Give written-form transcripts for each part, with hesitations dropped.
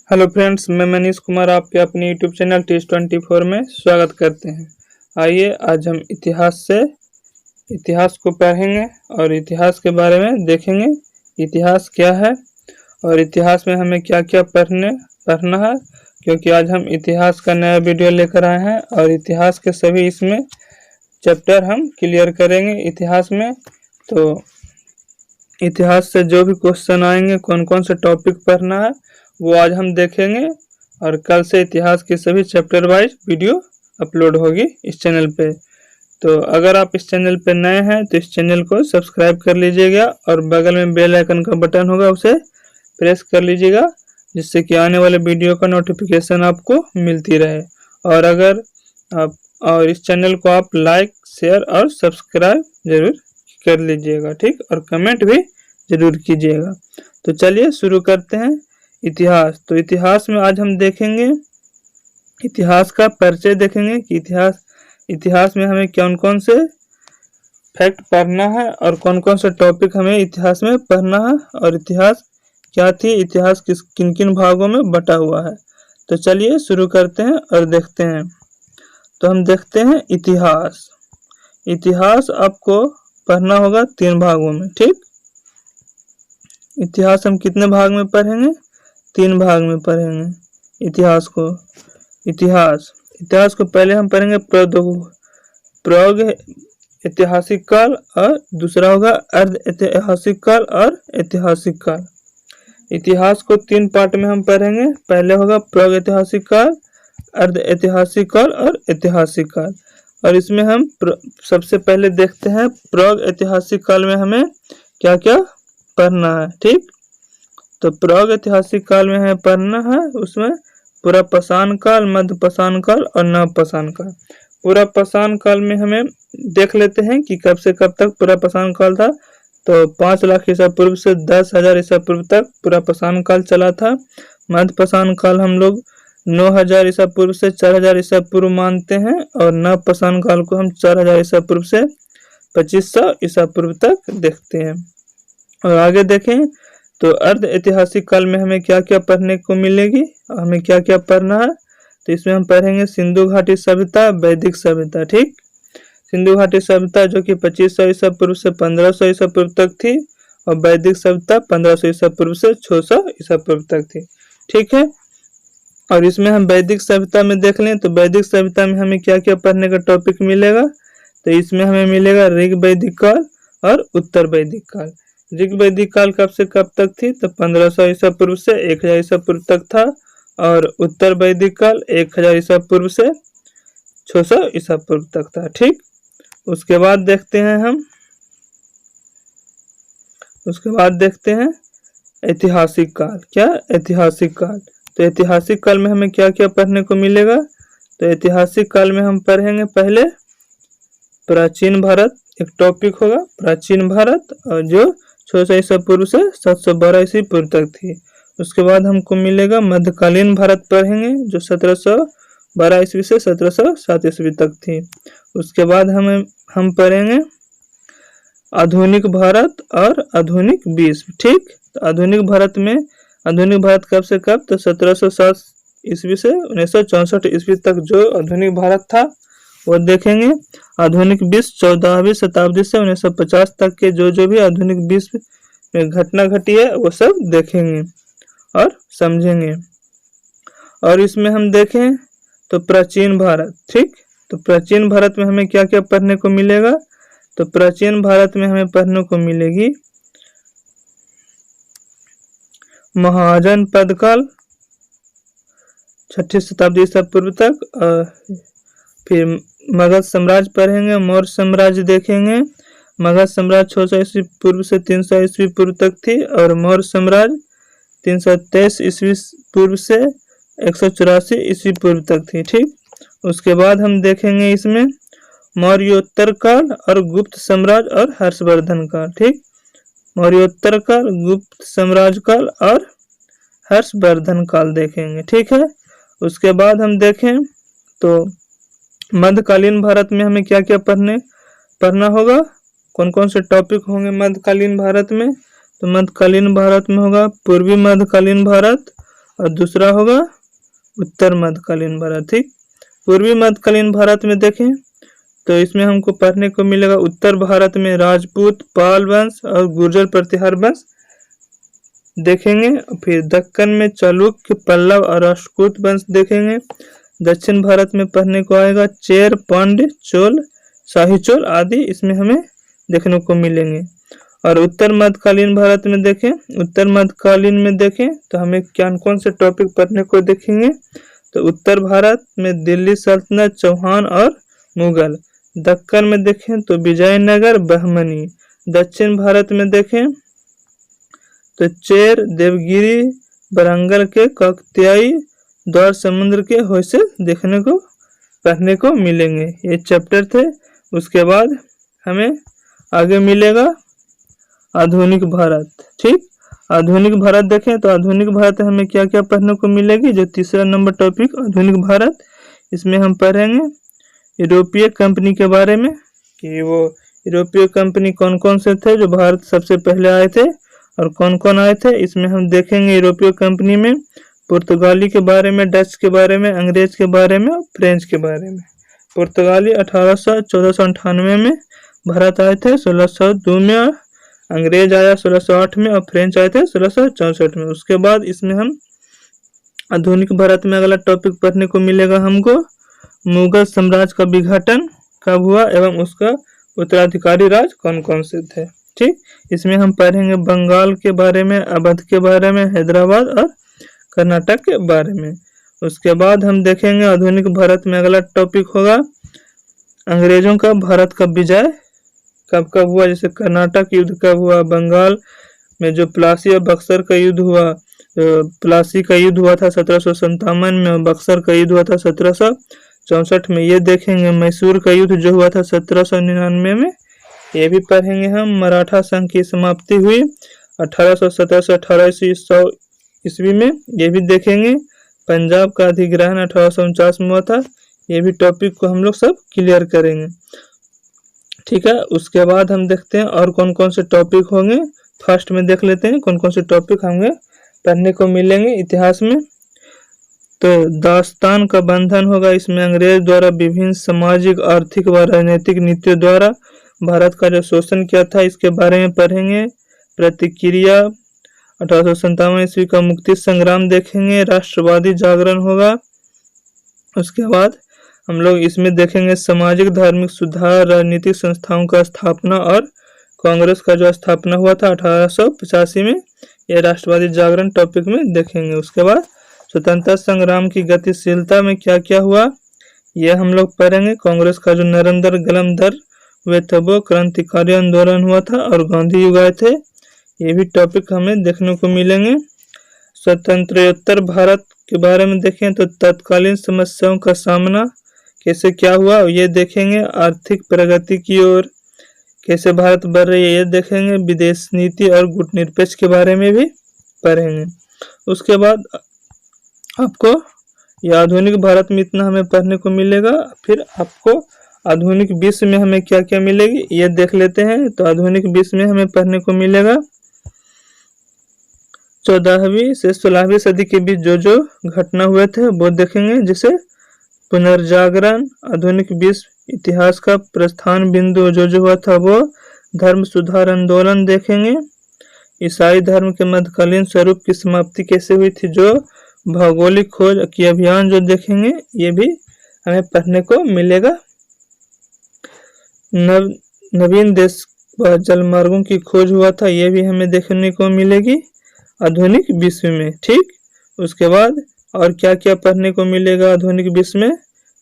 Hello friends, मैं मनीष कुमार आपके अपने यूट्यूब चैनल टीस24 में स्वागत करते हैं। आइए आज हम इतिहास को पढ़ेंगे और इतिहास के बारे में देखेंगे। इतिहास क्या है और इतिहास में हमें क्या क्या पढ़ना है, क्योंकि आज हम इतिहास का नया वीडियो लेकर आए हैं और इतिहास के सभी इसमें चैप्टर हम क्लियर करेंगे। इतिहास में तो इतिहास से जो भी क्वेश्चन आएंगे, कौन कौन से टॉपिक पढ़ना है, वो आज हम देखेंगे। और कल से इतिहास के सभी चैप्टर वाइज वीडियो अपलोड होगी इस चैनल पे। तो अगर आप इस चैनल पे नए हैं तो इस चैनल को सब्सक्राइब कर लीजिएगा और बगल में बेल आइकन का बटन होगा, उसे प्रेस कर लीजिएगा, जिससे कि आने वाले वीडियो का नोटिफिकेशन आपको मिलती रहे। और इस चैनल को आप लाइक, शेयर और सब्सक्राइब जरूर कर लीजिएगा, ठीक, और कमेंट भी जरूर कीजिएगा। तो चलिए शुरू करते हैं। इतिहास, तो इतिहास में आज हम देखेंगे, इतिहास का परिचय देखेंगे कि इतिहास में हमें कौन कौन से फैक्ट पढ़ना है और कौन कौन से टॉपिक हमें इतिहास में पढ़ना है, और इतिहास क्या थी, इतिहास किन किन भागों में बटा हुआ है। तो चलिए शुरू करते हैं और देखते हैं। तो हम देखते हैं इतिहास। इतिहास आपको पढ़ना होगा 3 भागों में, ठीक। इतिहास हम कितने भाग में पढ़ेंगे? 3 भाग में पढ़ेंगे इतिहास को। इतिहास को पहले हम पढ़ेंगे प्राग ऐतिहासिक काल, और दूसरा होगा अर्ध ऐतिहासिक काल और ऐतिहासिक काल। इतिहास को 3 पार्ट में हम पढ़ेंगे। पहले होगा प्राग ऐतिहासिक काल, अर्ध ऐतिहासिक काल और ऐतिहासिक काल। और इसमें हम सबसे पहले देखते हैं प्राग ऐतिहासिक काल में हमें क्या क्या पढ़ना है, ठीक। तो प्राग ऐतिहासिक काल में हमें पढ़ना है, उसमें पूरा पाषाण काल, मध्य पाषाण काल और नव पाषाण काल। पूरा पाषाण काल में हमें देख लेते हैं कि कब से कब तक पूरा पाषाण काल था। तो 5 लाख ईसा पूर्व से 10,000 ईसा पूर्व तक पूरा पाषाण काल चला था। मध्य पाषाण काल हम लोग 9,000 ईसा पूर्व से 4,000 ईसा पूर्व मानते हैं, और नव पाषाण काल को हम 4,000 ईसा पूर्व से 2,500 ईसा पूर्व तक देखते हैं। और आगे देखें तो अर्ध ऐतिहासिक काल में हमें क्या क्या पढ़ने को मिलेगी, हमें क्या क्या पढ़ना है। तो इसमें हम पढ़ेंगे सिंधु घाटी सभ्यता, वैदिक सभ्यता, ठीक। सिंधु घाटी सभ्यता जो कि 2,500 ईसा पूर्व से 1,500 ईसा पूर्व तक थी, और वैदिक सभ्यता 1,500 ईसा पूर्व से 600 ईसा पूर्व तक थी, ठीक है। और इसमें हम वैदिक सभ्यता में देख लें तो वैदिक सभ्यता में हमें क्या क्या पढ़ने का टॉपिक मिलेगा। तो इसमें हमें मिलेगा ऋग वैदिक काल और उत्तर वैदिक काल। ऋग वैदिक काल कब से कब तक थी? तो 1,500 ईसा पूर्व से 1,000 ईसा पूर्व तक था, और उत्तर वैदिक काल 1,000 ईसा पूर्व से 600 ईसा पूर्व तक था, ठीक। उसके बाद देखते हैं ऐतिहासिक काल। क्या? ऐतिहासिक काल। तो ऐतिहासिक काल में हमें क्या क्या पढ़ने को मिलेगा? तो ऐतिहासिक काल में हम पढ़ेंगे पहले प्राचीन भारत, एक टॉपिक होगा प्राचीन भारत, और जो 600 ईसा पूर्व से 712 ईसा पूर्व तक थी। उसके बाद हमको मिलेगा मध्यकालीन भारत पढ़ेंगे, जो 1712 ईस्वी से 1707 ईस्वी तक थी। उसके बाद हम पढ़ेंगे आधुनिक भारत और आधुनिक विश्व, ठीक। तो आधुनिक भारत कब से कब? तो 1707 ईस्वी से 1964 ईस्वी तक जो आधुनिक भारत था वो देखेंगे। आधुनिक विश्व 14वीं शताब्दी से 1950 तक के जो भी आधुनिक विश्व में घटना घटी है वो सब देखेंगे और समझेंगे। और इसमें हम देखें तो प्राचीन भारत, ठीक। तो प्राचीन भारत में हमें क्या क्या पढ़ने को मिलेगा? तो प्राचीन भारत में हमें पढ़ने को मिलेगी महाजन पद काल 6ठी शताब्दी ईसा पूर्व तक। फिर मगध साम्राज्य पढ़ेंगे, मौर्य साम्राज्य देखेंगे। मगध साम्राज्य 600 ईस्वी पूर्व से 300 ईस्वी पूर्व तक थी, और मौर्य साम्राज्य 323 ईस्वी पूर्व से 184 ईस्वी पूर्व तक थी, ठीक। उसके बाद हम देखेंगे इसमें मौर्योत्तर काल और गुप्त साम्राज्य और हर्षवर्धन काल, ठीक। मौर्योत्तर काल, गुप्त साम्राज्य काल और हर्षवर्धन काल देखेंगे, ठीक है। उसके बाद हम देखें तो मध्यकालीन भारत में हमें क्या क्या पढ़ना होगा, कौन कौन से टॉपिक होंगे मध्यकालीन भारत में। तो मध्यकालीन भारत में होगा पूर्वी मध्यकालीन भारत और दूसरा होगा उत्तर मध्यकालीन भारत। ठीक, पूर्वी मध्यकालीन भारत में देखें तो इसमें हमको पढ़ने को मिलेगा उत्तर भारत में राजपूत, पाल वंश और गुर्जर प्रतिहार वंश देखेंगे। फिर दक्कन में चालुक्य, पल्लव और राष्ट्रकूट वंश देखेंगे। दक्षिण भारत में पढ़ने को आएगा चेर, पांड्य, चोल, शाही चोल आदि इसमें हमें देखने को मिलेंगे। और उत्तर मध्यकालीन भारत में देखें, उत्तर मध्यकालीन में देखें तो हमें क्या कौन से टॉपिक पढ़ने को देखेंगे, तो उत्तर भारत में दिल्ली सल्तनत, चौहान और मुगल। दक्कन में देखें तो विजयनगर, बहमनी। दक्षिण भारत में देखें तो चेर, देवगिरी, वरंगल के काकतियाई, द्वार समुद्र के होयसल देखने को पढ़ने को मिलेंगे। ये चैप्टर थे। उसके बाद हमें आगे मिलेगा आधुनिक भारत। ठीक, आधुनिक भारत देखें तो आधुनिक भारत हमें क्या क्या पढ़ने को मिलेगी, जो तीसरा नंबर टॉपिक आधुनिक भारत, इसमें हम पढ़ेंगे यूरोपीय कंपनी के बारे में कि वो यूरोपीय कंपनी कौन कौन से थे जो भारत सबसे पहले आए थे और कौन कौन आए थे। इसमें हम देखेंगे यूरोपीय कंपनी में पुर्तगाली के बारे में, डच के बारे में, अंग्रेज के बारे में और फ्रेंच के बारे में। पुर्तगाली 1498 में भारत आए थे 1602 में, और अंग्रेज आया 1608 में और फ्रेंच आए थे 1664 में। उसके बाद इसमें हम आधुनिक भारत में अगला टॉपिक पढ़ने को मिलेगा हमको मुगल साम्राज्य का विघटन कब हुआ एवं उसका उत्तराधिकारी राज कौन कौन से थे। ठीक, इसमें हम पढ़ेंगे बंगाल के बारे में, अवध के बारे में, हैदराबाद और कर्नाटक के बारे में। उसके बाद हम देखेंगे आधुनिक भारत में अगला टॉपिक होगा अंग्रेजों का भारत का विजय कब कब हुआ, जैसे कर्नाटक युद्ध कब हुआ, बंगाल में जो प्लासी और बक्सर का युद्ध हुआ, प्लासी का युद्ध हुआ था 1757 में और बक्सर का युद्ध हुआ था 1764 में, ये देखेंगे। मैसूर का युद्ध जो हुआ था 1799 में, ये भी पढ़ेंगे हम। मराठा संघ की समाप्ति हुई 1817 से 1800 ईस्वी में, ये भी देखेंगे। पंजाब का अधिग्रहण 1849 में हुआ था, ये भी टॉपिक को हम लोग सब क्लियर करेंगे। ठीक है, उसके बाद हम देखते हैं और कौन कौन से टॉपिक होंगे। फर्स्ट में देख लेते हैं कौन कौन से टॉपिक हमें पढ़ने को मिलेंगे इतिहास में। तो दास्तान का बंधन होगा, इसमें अंग्रेज द्वारा विभिन्न सामाजिक, आर्थिक व राजनीतिक नीतियों द्वारा भारत का जो शोषण किया था इसके बारे में पढ़ेंगे। प्रतिक्रिया 1857 ईस्वी का मुक्ति संग्राम देखेंगे। राष्ट्रवादी जागरण होगा। उसके बाद हम लोग इसमें देखेंगे सामाजिक धार्मिक सुधार, राजनीतिक संस्थाओं का स्थापना और कांग्रेस का जो स्थापना हुआ था 1885 में, यह राष्ट्रवादी जागरण टॉपिक में देखेंगे। उसके बाद स्वतंत्रता संग्राम की गतिशीलता में क्या क्या हुआ यह हम लोग पढ़ेंगे। कांग्रेस का जो नरेंद्र गलमदर हुए थे वो क्रांतिकारी आंदोलन हुआ था और गांधी युग आए थे, ये भी टॉपिक हमें देखने को मिलेंगे। स्वतंत्रोत्तर भारत के बारे में देखें तो तत्कालीन समस्याओं का सामना कैसे क्या हुआ ये देखेंगे। आर्थिक प्रगति की ओर कैसे भारत बढ़ रही है ये देखेंगे। विदेश नीति और गुटनिरपेक्ष के बारे में भी पढ़ेंगे। उसके बाद आपको ये आधुनिक भारत में इतना हमें पढ़ने को मिलेगा। फिर आपको आधुनिक विश्व में हमें क्या क्या मिलेगी ये देख लेते हैं। तो आधुनिक विश्व में हमें पढ़ने को मिलेगा 14वीं से 16वीं सदी के बीच जो घटना हुए थे वो देखेंगे, जैसे पुनर्जागरण, आधुनिक विश्व इतिहास का प्रस्थान बिंदु जो हुआ था वो, धर्म सुधार आंदोलन देखेंगे। ईसाई धर्म के मध्यकालीन स्वरूप की समाप्ति कैसे हुई थी, जो भौगोलिक खोज की अभियान जो देखेंगे, ये भी हमें पढ़ने को मिलेगा। नवीन देश व जलमार्गों की खोज हुआ था, ये भी हमें देखने को मिलेगी आधुनिक विश्व में। ठीक, उसके बाद और क्या क्या पढ़ने को मिलेगा आधुनिक विश्व में,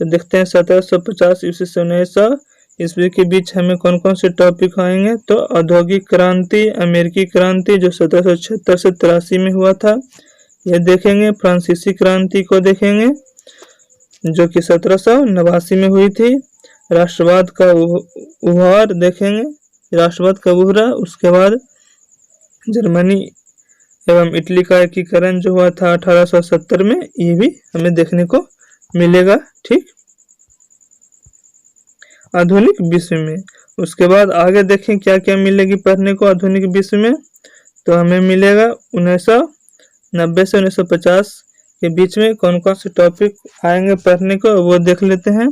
तो देखते हैं 1750 ईस्वी से 1900 ईस्वी के बीच हमें कौन कौन से टॉपिक आएंगे। तो औद्योगिक क्रांति, अमेरिकी क्रांति जो 1776 से 83 में हुआ था, यह देखेंगे। फ्रांसीसी क्रांति को देखेंगे जो कि 1789 में हुई थी। राष्ट्रवाद का उभार देखेंगे, राष्ट्रवाद का उभरा। उसके बाद जर्मनी एवं इटली का एकीकरण जो हुआ था 1870 में, ये भी हमें देखने को मिलेगा। ठीक, आधुनिक विश्व में। उसके बाद आगे देखें क्या क्या मिलेगी पढ़ने को आधुनिक विश्व में। तो हमें मिलेगा 1990 से 1950 के बीच में कौन कौन से टॉपिक आएंगे पढ़ने को, वो देख लेते हैं।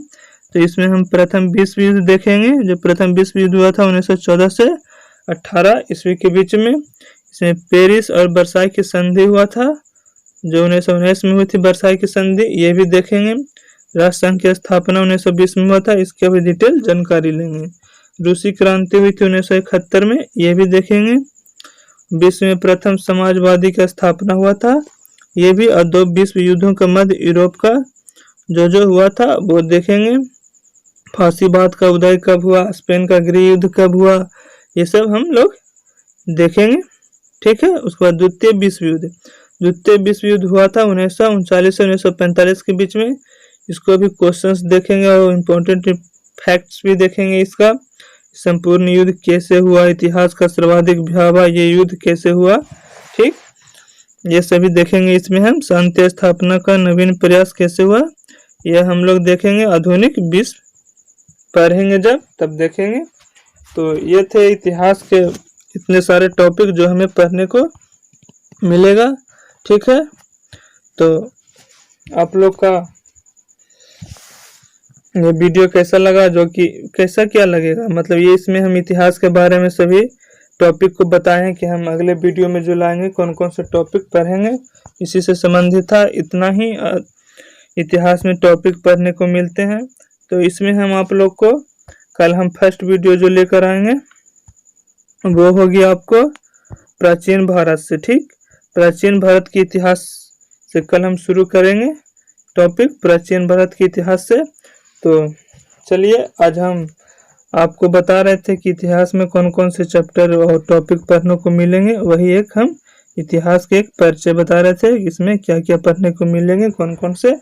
तो इसमें हम प्रथम विश्व युद्ध देखेंगे। जो प्रथम विश्व युद्ध हुआ था 1914 से 18 ईस्वी के बीच में। इसमें पेरिस और वर्साई की संधि हुआ था, जो 1919 में हुई थी वर्साई की संधि, ये भी देखेंगे। राष्ट्रसंघ की स्थापना 1920 में हुआ था, इसके भी डिटेल जानकारी लेंगे। रूसी क्रांति हुई थी 1971 में, ये भी देखेंगे। विश्व में प्रथम समाजवादी का स्थापना हुआ था, ये भी। और 2 विश्व युद्धों का मध्य यूरोप का जो हुआ था वो देखेंगे। फांसीवाद का उदय कब हुआ, स्पेन का गृह युद्ध कब हुआ, ये सब हम लोग देखेंगे। ठीक है। उसके बाद द्वितीय विश्व युद्ध। द्वितीय विश्व युद्ध हुआ था 1939 से 1945 के बीच में। इसको भी क्वेश्चंस देखेंगे और इम्पोर्टेंट फैक्ट्स भी देखेंगे। इसका संपूर्ण युद्ध कैसे हुआ, इतिहास का सर्वाधिक भयावह ये युद्ध कैसे हुआ, ठीक, ये सभी देखेंगे। इसमें हम शांति स्थापना का नवीन प्रयास कैसे हुआ, यह हम लोग देखेंगे। आधुनिक विश्व पढ़ेंगे जब, तब देखेंगे। तो ये थे इतिहास के इतने सारे टॉपिक जो हमें पढ़ने को मिलेगा। ठीक है। तो आप लोग का ये वीडियो कैसा लगा, जो कि कैसा क्या लगेगा, मतलब ये इसमें हम इतिहास के बारे में सभी टॉपिक को बताए हैं कि हम अगले वीडियो में जो लाएंगे कौन कौन से टॉपिक पढ़ेंगे, इसी से संबंधित था। इतना ही इतिहास में टॉपिक पढ़ने को मिलते हैं। तो इसमें हम आप लोग को कल हम फर्स्ट वीडियो जो लेकर आएंगे वो होगी आपको प्राचीन भारत से। ठीक, प्राचीन भारत के इतिहास से कल हम शुरू करेंगे टॉपिक प्राचीन भारत के इतिहास से। तो चलिए, आज हम आपको बता रहे थे कि इतिहास में कौन कौन से चैप्टर और टॉपिक पढ़ने को मिलेंगे, वही एक हम इतिहास के एक परिचय बता रहे थे, इसमें क्या क्या पढ़ने को मिलेंगे, कौन कौन से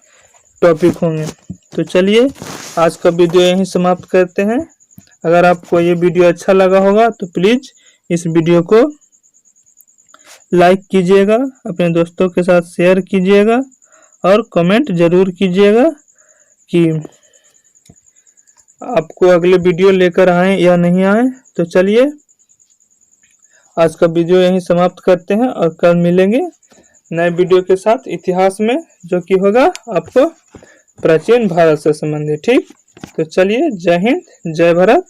टॉपिक होंगे। तो चलिए, आज का वीडियो यहीं समाप्त करते हैं। अगर आपको ये वीडियो अच्छा लगा होगा तो प्लीज़ इस वीडियो को लाइक कीजिएगा, अपने दोस्तों के साथ शेयर कीजिएगा और कमेंट ज़रूर कीजिएगा कि आपको अगले वीडियो लेकर आए या नहीं आए। तो चलिए, आज का वीडियो यहीं समाप्त करते हैं और कल मिलेंगे नए वीडियो के साथ इतिहास में, जो कि होगा आपको प्राचीन भारत से संबंधित। ठीक, तो चलिए, जय हिंद, जय भारत।